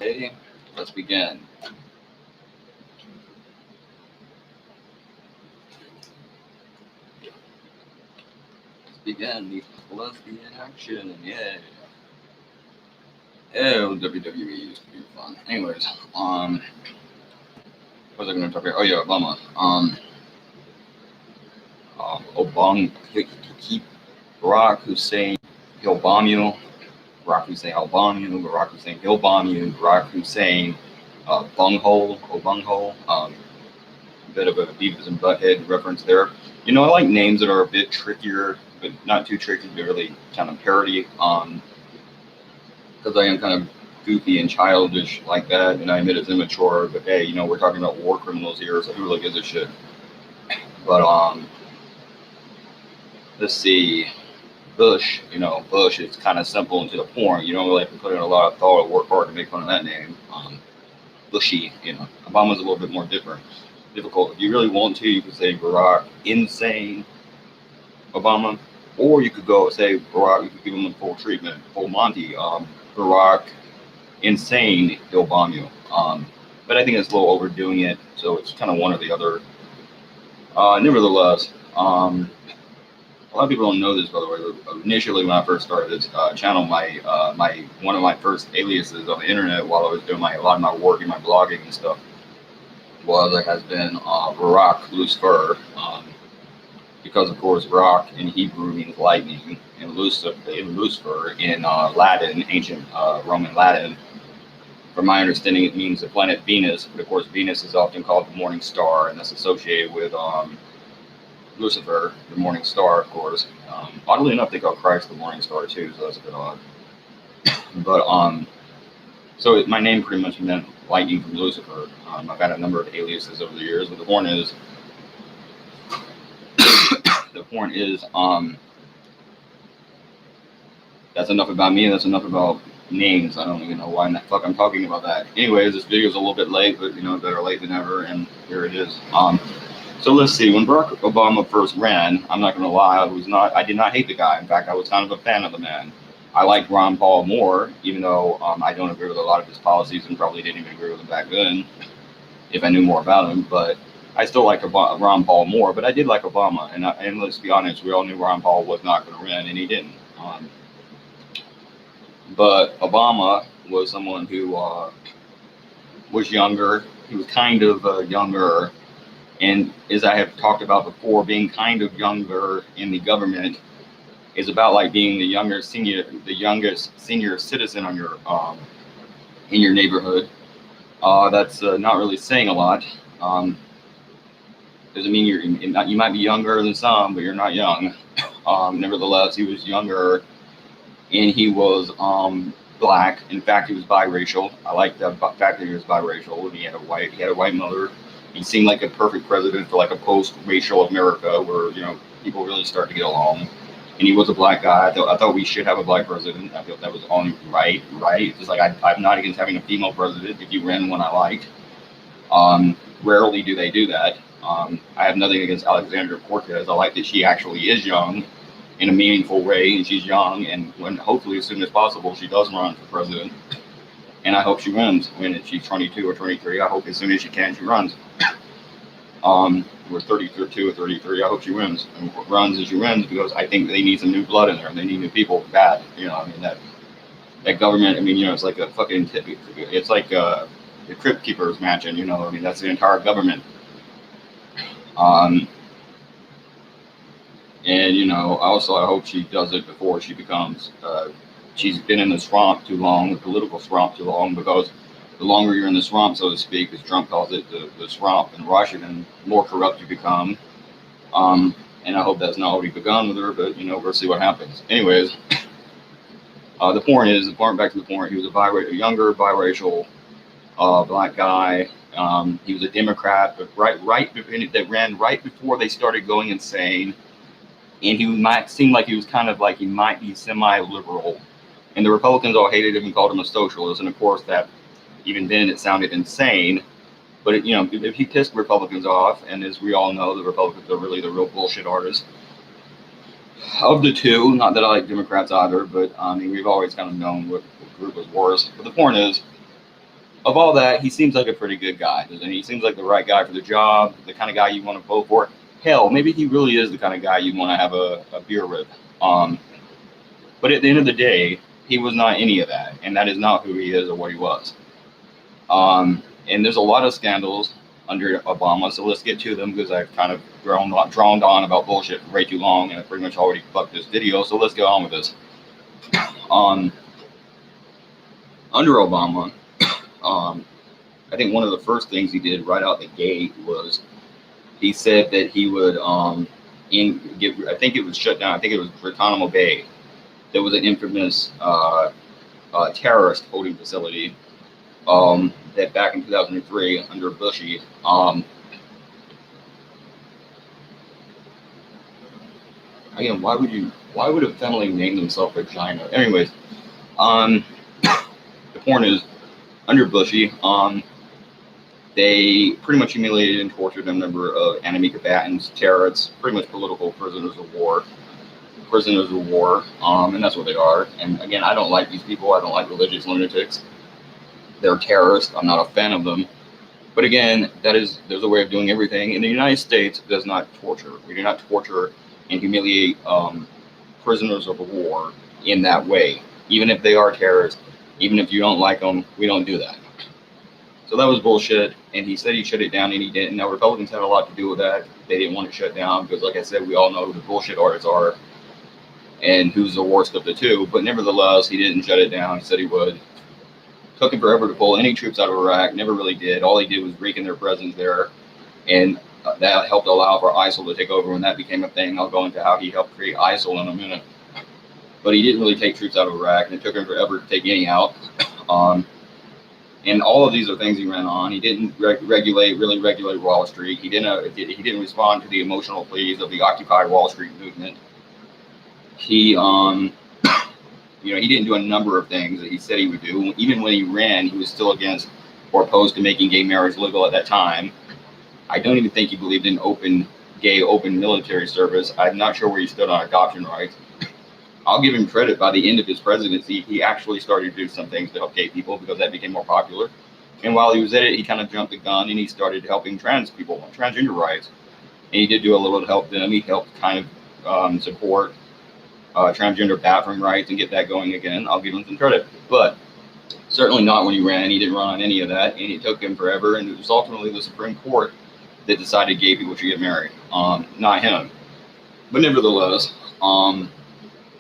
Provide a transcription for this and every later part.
Okay, let's begin. Let's begin the lesbian action. Yeah. Oh, WWE used to be fun. Anyways, what was I going to talk about? Oh yeah, Obama. Obama, keep Barack Hussein, he'll bomb you. Barack Hussein, I'll bomb you. Barack Hussein, he'll bomb you. Barack Hussein, bunghole, oh bunghole. Bit of a Beavis and Butthead reference there. You know, I like names that are a bit trickier, but not too tricky, but really kind of parody. Because I am kind of goofy and childish like that, and I admit it's immature. But hey, you know, we're talking about war criminals here, so who really gives a shit? But let's see. Bush, you know, Bush is kind of simple and to the point. You don't really have to put in a lot of thought or work hard to make fun of that name. Bushy, you know. Obama's a little bit more difficult. If you really want to, you could say Barack Insane Obama, or you could go say Barack. You could give him the full treatment, full Monty. Barack Insane, he'll bomb you. But I think it's a little overdoing it, so it's kind of one or the other. Nevertheless, a lot of people don't know this, by the way. Initially, when I first started this channel, my one of my first aliases on the internet while I was doing a lot of my work and my blogging and stuff has been Barack Lucifer, because of course Barack in Hebrew means lightning, and Lucifer in Latin, ancient Roman Latin. From my understanding, it means the planet Venus, but of course Venus is often called the morning star, and that's associated with Lucifer, the morning star, of course. Oddly enough, they call Christ the morning star too, so that's a bit odd. But so my name pretty much meant lightning from Lucifer. I've had a number of aliases over the years, but the point is, that's enough about me. That's enough about names. I don't even know why in the fuck I'm talking about that. Anyways, this video is a little bit late, but you know, better late than never, and here it is. So let's see. When Barack Obama first ran, I'm not going to lie, I did not hate the guy. In fact, I was kind of a fan of the man. I liked Ron Paul more, even though I don't agree with a lot of his policies and probably didn't even agree with him back then, if I knew more about him. But I still like Ron Paul more. But I did like Obama, and let's be honest, we all knew Ron Paul was not going to win, and he didn't. But Obama was someone who was younger. He was kind of younger. And as I have talked about before, being kind of younger in the government is about like being the youngest senior citizen on your in your neighborhood. That's not really saying a lot. Doesn't mean you might be younger than some, but you're not young. Nevertheless, he was younger, and he was black. In fact, he was biracial. I like the fact that he was biracial. He had a white mother. He seemed like a perfect president for like a post-racial America where, you know, people really start to get along. And he was a black guy. I thought we should have a black president. I felt that was only right. It's like I'm not against having a female president if you ran one I liked. Rarely do they do that. I have nothing against Alexandria Cortez. I like that she actually is young in a meaningful way, and she's young. And when hopefully as soon as possible she does run for president. And I hope she runs. When she's 22 or 23, I hope as soon as she can, she runs. We're 32 or 33. I hope she wins and runs as she runs, because I think they need some new blood in there. They need new people bad. You know, I mean, that government. I mean, you know, it's like a fucking. It's like the Crypt Keepers mansion. You know, I mean, that's the entire government. And you know, also I hope she does it before she becomes. She's been in the swamp too long, the political swamp too long, because the longer you're in the swamp, so to speak, as Trump calls it, the swamp in Washington, the more corrupt you become. And I hope that's not already begun with her, but you know, we'll see what happens. Anyways, back to the point, he was a younger biracial black guy. He was a Democrat, but that ran right before they started going insane. And he might seem like he was kind of like he might be semi-liberal. And the Republicans all hated him and called him a socialist. And of course, that even then it sounded insane. But you know, if he pissed Republicans off, and as we all know, the Republicans are really the real bullshit artists of the two. Not that I like Democrats either, but I mean, we've always kind of known what group was worse. But the point is, of all that, he seems like a pretty good guy, doesn't he? He seems like the right guy for the job, the kind of guy you want to vote for. Hell, maybe he really is the kind of guy you want to have a beer with. But at the end of the day, he was not any of that, and that is not who he is or what he was. And there's a lot of scandals under Obama, so let's get to them because I've kind of droned on about bullshit for way too long, and I pretty much already fucked this video. So let's get on with this. Under Obama, I think one of the first things he did right out the gate was he said that he would I think it was shut down. I think it was Guantanamo Bay. There was an infamous terrorist holding facility that back in 2003 under Bushy. Again, why would a family name themselves Regina? Anyways, the point is, under Bushy, they pretty much humiliated and tortured a number of enemy combatants, terrorists, pretty much political prisoners of war. And that's what they are. And again, I don't like these people. I don't like religious lunatics. They're terrorists. I'm not a fan of them. But again, there's a way of doing everything. And the United States does not torture. We do not torture and humiliate prisoners of war in that way. Even if they are terrorists, even if you don't like them, we don't do that. So that was bullshit. And he said he shut it down, and he didn't. Now, Republicans had a lot to do with that. They didn't want it shut down because, like I said, we all know who the bullshit artists are and who's the worst of the two. But nevertheless, he didn't shut it down. He said he would. Took him forever to pull any troops out of Iraq. Never really did. All he did was weaken their presence there. And that helped allow for ISIL to take over when that became a thing. I'll go into how he helped create ISIL in a minute. But he didn't really take troops out of Iraq, and it took him forever to take any out. And all of these are things he ran on. He didn't regulate Wall Street. He didn't respond to the emotional pleas of the Occupy Wall Street movement. He he didn't do a number of things that he said he would do. Even when he ran, he was still against or opposed to making gay marriage legal at that time. I don't even think he believed in open military service. I'm not sure where he stood on adoption rights. I'll give him credit. By the end of his presidency, he actually started to do some things to help gay people because that became more popular. And while he was at it, he kind of jumped the gun and he started helping trans people, transgender rights. And he did do a little to help them. He helped kind of support transgender bathroom rights and get that going again. I'll give him some credit. But certainly not when he ran. He didn't run on any of that. And it took him forever. And it was ultimately the Supreme Court that decided gay people should get married, not him. But nevertheless,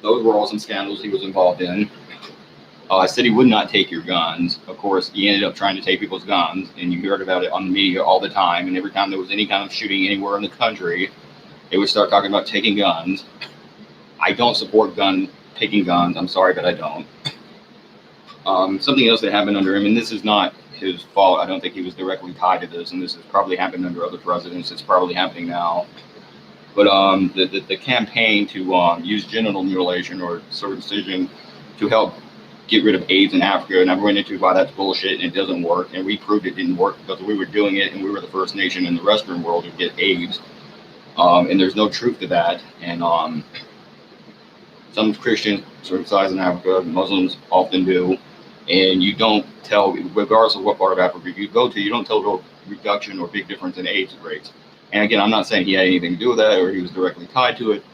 those were all some scandals he was involved in. Said he would not take your guns. Of course, he ended up trying to take people's guns, and you heard about it on the media all the time. And every time there was any kind of shooting anywhere in the country, they would start talking about taking guns. I don't support taking guns. I'm sorry, but I don't. Something else that happened under him, and this is not his fault. I don't think he was directly tied to this, and this has probably happened under other presidents. It's probably happening now. But the campaign to use genital mutilation or circumcision to help get rid of AIDS in Africa, and I've run into why that's bullshit and it doesn't work, and we proved it didn't work because we were doing it, and we were the first nation in the Western world to get AIDS. And there's no truth to that. And some Christians circumcise in Africa, Muslims often do, and you don't tell, regardless of what part of Africa you go to, you don't tell the reduction or big difference in AIDS rates. And again, I'm not saying he had anything to do with that or he was directly tied to it,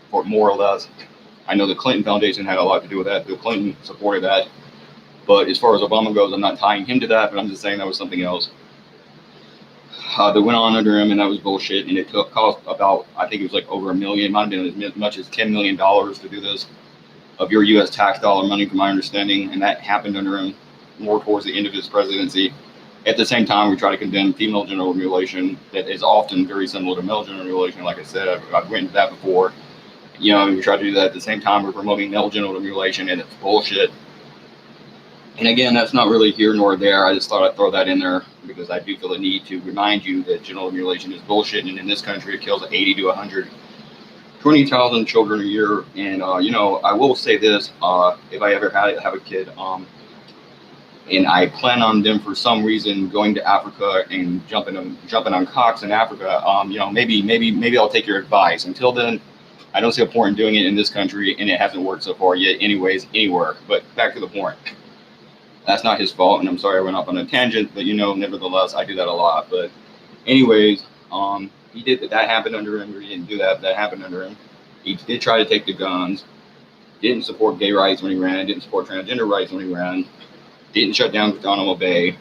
for more or less. I know the Clinton Foundation had a lot to do with that. Bill Clinton supported that. But as far as Obama goes, I'm not tying him to that, but I'm just saying that was something else that went on under him, and that was bullshit. And it cost about, I think it was like over $1 million, might have been as much as $10 million to do this of your U.S. tax dollar money, from my understanding. And that happened under him more towards the end of his presidency. At the same time, we try to condemn female genital mutilation that is often very similar to male genital mutilation. Like I said, I've went into that before. We try to do that at the same time. We're promoting male genital mutilation, and it's bullshit. And again, that's not really here nor there. I just thought I'd throw that in there because I do feel the need to remind you that genital mutilation is bullshit. And in this country, it kills 80 to 120,000 children a year. And, I will say this, if I ever have a kid, and I plan on them for some reason going to Africa and jumping on cocks in Africa, maybe I'll take your advice. Until then, I don't see a point in doing it in this country, and it hasn't worked so far yet anyways, anywhere. But back to the point. That's not his fault, and I'm sorry I went off on a tangent, but nevertheless, I do that a lot. But anyways, he did that. That happened under him. Or he didn't do that. That happened under him. He did try to take the guns. Didn't support gay rights when he ran. Didn't support transgender rights when he ran. Didn't shut down Guantanamo Bay.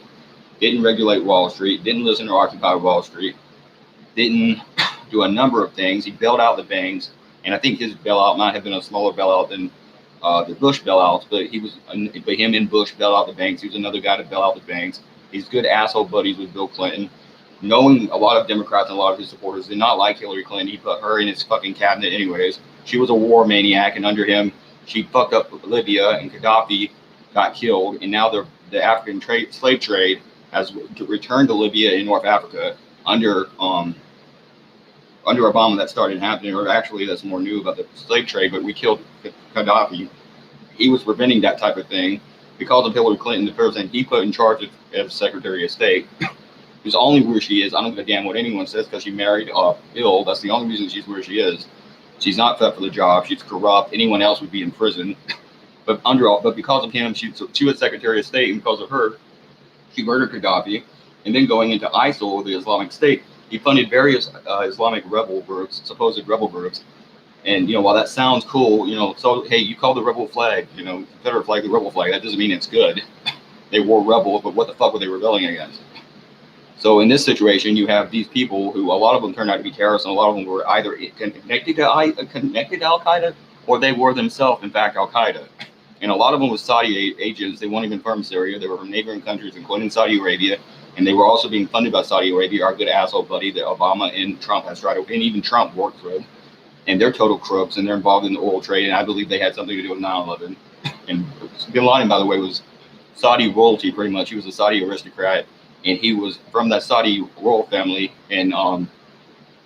Didn't regulate Wall Street. Didn't listen to Occupy Wall Street. Didn't do a number of things. He bailed out the banks, and I think his bailout might have been a smaller bailout than the Bush bailouts, but him and Bush bailed out the banks. He was another guy to bail out the banks. He's good asshole buddies with Bill Clinton. Knowing a lot of Democrats and a lot of his supporters did not like Hillary Clinton, he put her in his fucking cabinet anyways. She was a war maniac, and under him, she fucked up Libya, and Gaddafi got killed, and now the African slave trade has returned to Libya in North Africa under Obama. That started happening, or actually that's more new about the slave trade, but we killed Gaddafi. He was preventing that type of thing because of Hillary Clinton, the person he put in charge as Secretary of State, who's only where she is. I don't give a damn what anyone says because she married Bill. That's the only reason she's where she is. She's not fit for the job. She's corrupt. Anyone else would be in prison. But because of him, she was Secretary of State, and because of her, she murdered Gaddafi. And then going into ISIL, the Islamic State, he funded various Islamic rebel groups, supposed rebel groups. And, while that sounds cool, so, hey, you call the rebel flag, Confederate flag the rebel flag. That doesn't mean it's good. They were rebels, but what the fuck were they rebelling against? So in this situation, you have these people who, a lot of them turned out to be terrorists, and a lot of them were either connected to Al-Qaeda, or they were themselves, in fact, Al-Qaeda. And a lot of them were Saudi agents. They weren't even from Syria. They were from neighboring countries, including Saudi Arabia. And they were also being funded by Saudi Arabia, our good asshole buddy that Obama and Trump has tried to, and even Trump worked with. And they're total crooks, and they're involved in the oil trade. And I believe they had something to do with 9/11. And Bin Laden, by the way, was Saudi royalty, pretty much. He was a Saudi aristocrat, and he was from that Saudi royal family. And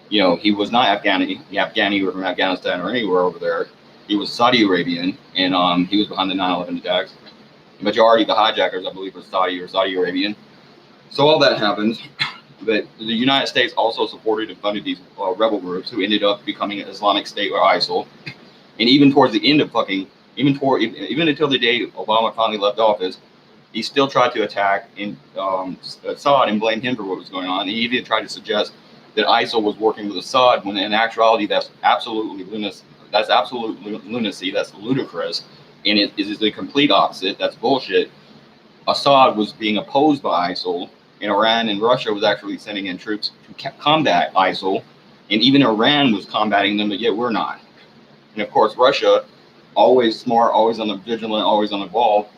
he was not Afghani or from Afghanistan or anywhere over there. He was Saudi Arabian, and he was behind the 9/11 attacks. The majority of the hijackers, I believe, were Saudi or Saudi Arabian. So all that happens, but the United States also supported and funded these rebel groups who ended up becoming Islamic State or ISIL. And even towards the end of even until the day Obama finally left office, he still tried to attack Assad and blame him for what was going on. He even tried to suggest that ISIL was working with Assad, when in actuality that's absolutely lunacy. That's absolute lunacy. That's ludicrous, and it is the complete opposite. That's bullshit. Assad was being opposed by ISIL, and Iran and Russia was actually sending in troops to combat ISIL, and even Iran was combating them, but yet we're not. And of course, Russia, always smart, always on the vigilant, always on the ball.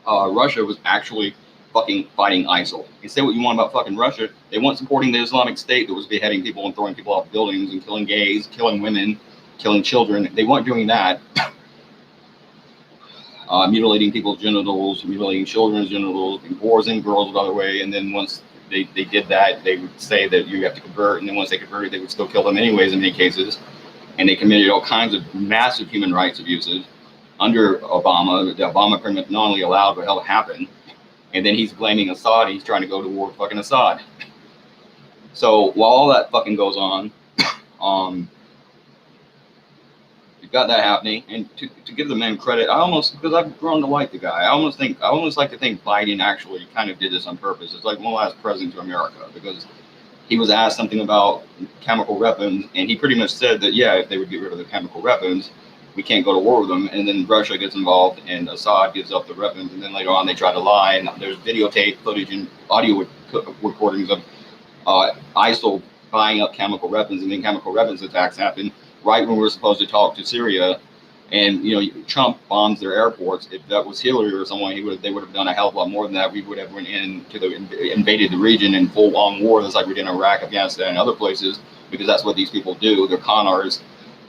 Russia was actually fucking fighting ISIL. You say what you want about fucking Russia, they weren't supporting the Islamic State that was beheading people and throwing people off buildings and killing gays, killing women, killing children. They weren't doing that. Mutilating people's genitals, mutilating children's genitals, divorcing girls, by the way. And then once they did that, they would say that you have to convert. And then once they converted, they would still kill them anyways in many cases. And they committed all kinds of massive human rights abuses under Obama. The Obama pretty much not only allowed, but held happen. And then he's blaming Assad. He's trying to go to war with fucking Assad. So while all that fucking goes on, you've got that happening. And to give the man credit, because I've grown to like the guy, I almost like to think Biden actually kind of did this on purpose. It's like one last president to America, because he was asked something about chemical weapons, and he pretty much said that, yeah, if they would get rid of the chemical weapons, we can't go to war with them. And then Russia gets involved, and Assad gives up the weapons, and then later on they try to lie, and there's videotape footage and audio recordings of ISIL buying up chemical weapons, and then chemical weapons attacks happen right when we're supposed to talk to Syria. And Trump bombs their airports. If that was Hillary or someone, they would have done a hell of a lot more than that. We would have went invaded the region in full-on war, just like we did in Iraq, Afghanistan, and other places, because that's what these people do. They're con artists,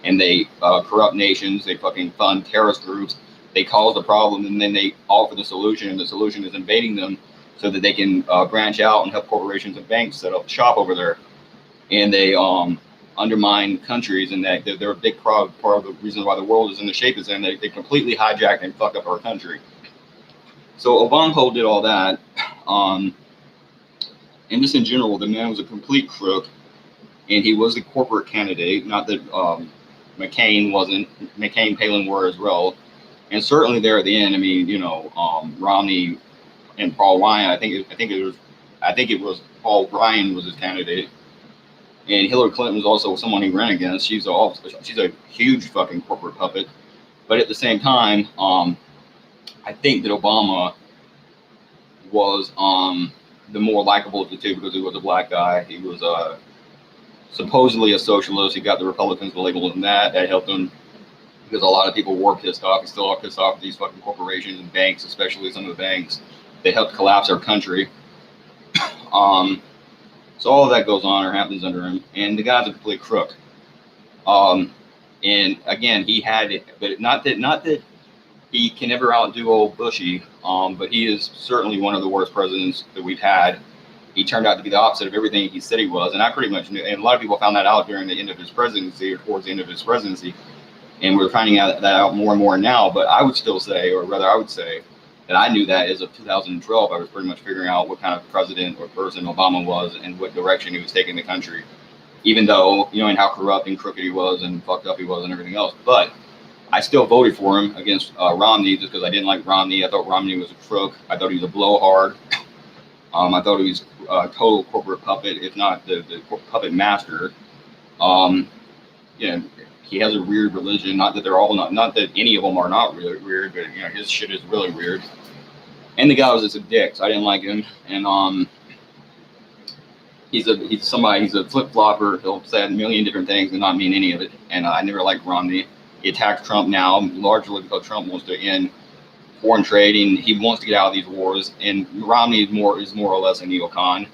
and they corrupt nations. They fucking fund terrorist groups. They cause the problem, and then they offer the solution, and the solution is invading them so that they can branch out and help corporations and banks set up shop over there. And they undermine countries, and that they're a big part of the reason why the world is in the shape it's in. They completely hijack and fuck up our country. So Obama did all that. And just in general, the man was a complete crook, and he was the corporate candidate. Not that McCain wasn't. McCain, Palin were as well. And certainly there at the end, I mean, Romney and Paul Ryan. I think it was Paul Ryan was his candidate, and Hillary Clinton was also someone he ran against. She's a huge fucking corporate puppet. But at the same time, I think that Obama was the more likable of the two because he was a black guy. He was supposedly a socialist. He got the Republicans to label him that. That helped him because a lot of people were pissed off. He still are pissed off at these fucking corporations and banks, especially some of the banks that helped collapse our country. So all of that goes on or happens under him, and the guy's a complete crook. And again, he had it, but not that he can ever outdo old Bushy, but he is certainly one of the worst presidents that we've had. He turned out to be the opposite of everything he said he was, and I pretty much knew, and a lot of people found that out during the end of his presidency or towards the end of his presidency, and we're finding out that out more and more now. But I would still say, or rather I would say, that I knew that as of 2012, I was pretty much figuring out what kind of president or person Obama was and what direction he was taking the country, even though, and how corrupt and crooked he was and fucked up he was and everything else. But I still voted for him against Romney just because I didn't like Romney. I thought Romney was a crook. I thought he was a blowhard. I thought he was a total corporate puppet, if not the puppet master. He has a weird religion. Not that they're all not that any of them are not really weird, but his shit is really weird. And the guy was just a dick, so I didn't like him. And he's a flip flopper. He'll say a million different things and not mean any of it. And I never liked Romney. He attacked Trump now, largely because Trump wants to end foreign trade and he wants to get out of these wars. And Romney is more or less a neocon.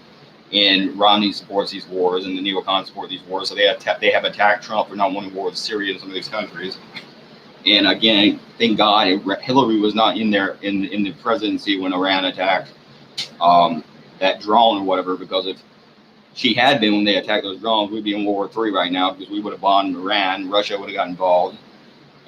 And Romney supports these wars, and the neocons support these wars. So they have attacked Trump for not wanting war with Syria and some of these countries. And again, thank God Hillary was not in there in the presidency when Iran attacked that drone or whatever, because if she had been when they attacked those drones, we'd be in World War III right now because we would have bombed Iran. Russia would have got involved,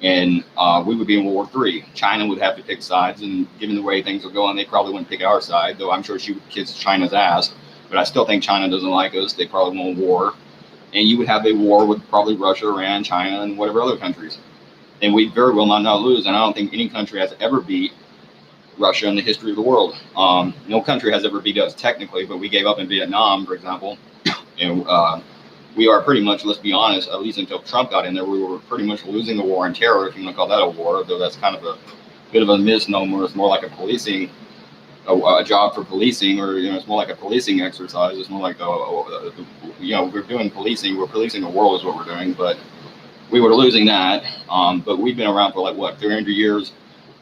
and we would be in World War III. China would have to pick sides, and given the way things are going, they probably wouldn't pick our side, though I'm sure she would kiss China's ass. But I still think China doesn't like us. They probably want war. And you would have a war with probably Russia, Iran, China, and whatever other countries. And we very well not lose. And I don't think any country has ever beat Russia in the history of the world. No country has ever beat us technically, but we gave up in Vietnam, for example. And we are pretty much, let's be honest, at least until Trump got in there, we were pretty much losing a war on terror, if you want to call that a war, though that's kind of a bit of a misnomer. It's more like a job for policing, or it's more like a policing exercise. It's more like we're doing policing. We're policing the world is what we're doing, but we were losing that. But we've been around for 300 years.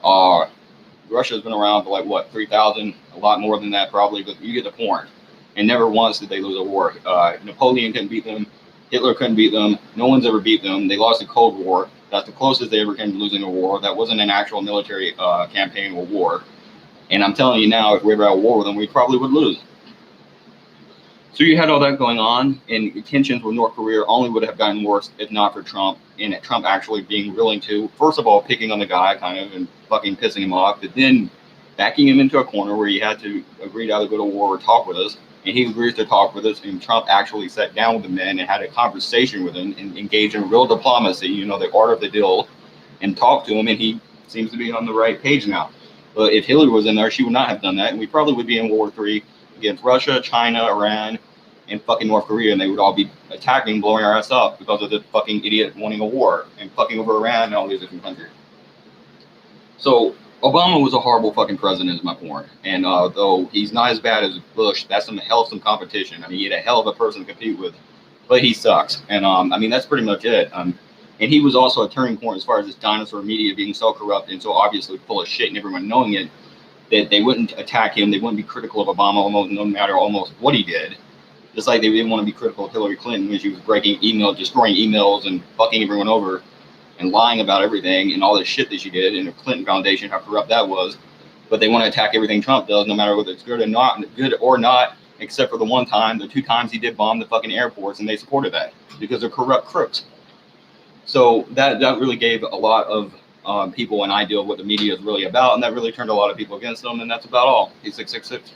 Russia's been around for 3,000, a lot more than that probably, but you get the point. And never once did they lose a war. Napoleon couldn't beat them. Hitler couldn't beat them. No one's ever beat them. They lost the Cold War. That's the closest they ever came to losing a war. That wasn't an actual military campaign or war. And I'm telling you now, if we ever had a war with them, we probably would lose. So you had all that going on, and tensions with North Korea only would have gotten worse if not for Trump, and Trump actually being willing to, first of all, picking on the guy kind of and fucking pissing him off, but then backing him into a corner where he had to agree to either go to war or talk with us. And he agrees to talk with us, and Trump actually sat down with the man and had a conversation with him and engaged in real diplomacy, the art of the deal, and talked to him, and he seems to be on the right page now. But if Hillary was in there, she would not have done that, and we probably would be in World War III against Russia, China, Iran, and fucking North Korea, and they would all be attacking, blowing our ass up because of the fucking idiot wanting a war and fucking over Iran and all these different countries. So Obama was a horrible fucking president, is my point. And though he's not as bad as Bush, that's some hell of some competition. I mean, he had a hell of a person to compete with, but he sucks. And that's pretty much it. And he was also a turning point as far as this dinosaur media being so corrupt and so obviously full of shit and everyone knowing it, that they wouldn't attack him. They wouldn't be critical of Obama almost no matter almost what he did. Just like they didn't want to be critical of Hillary Clinton when she was destroying emails and fucking everyone over and lying about everything and all this shit that she did in the Clinton Foundation, how corrupt that was. But they want to attack everything Trump does, no matter whether it's good or not, except for the 2 times he did bomb the fucking airports, and they supported that because they're corrupt crooks. So that really gave a lot of people an idea of what the media is really about, and that really turned a lot of people against them, and that's about all. He's 666.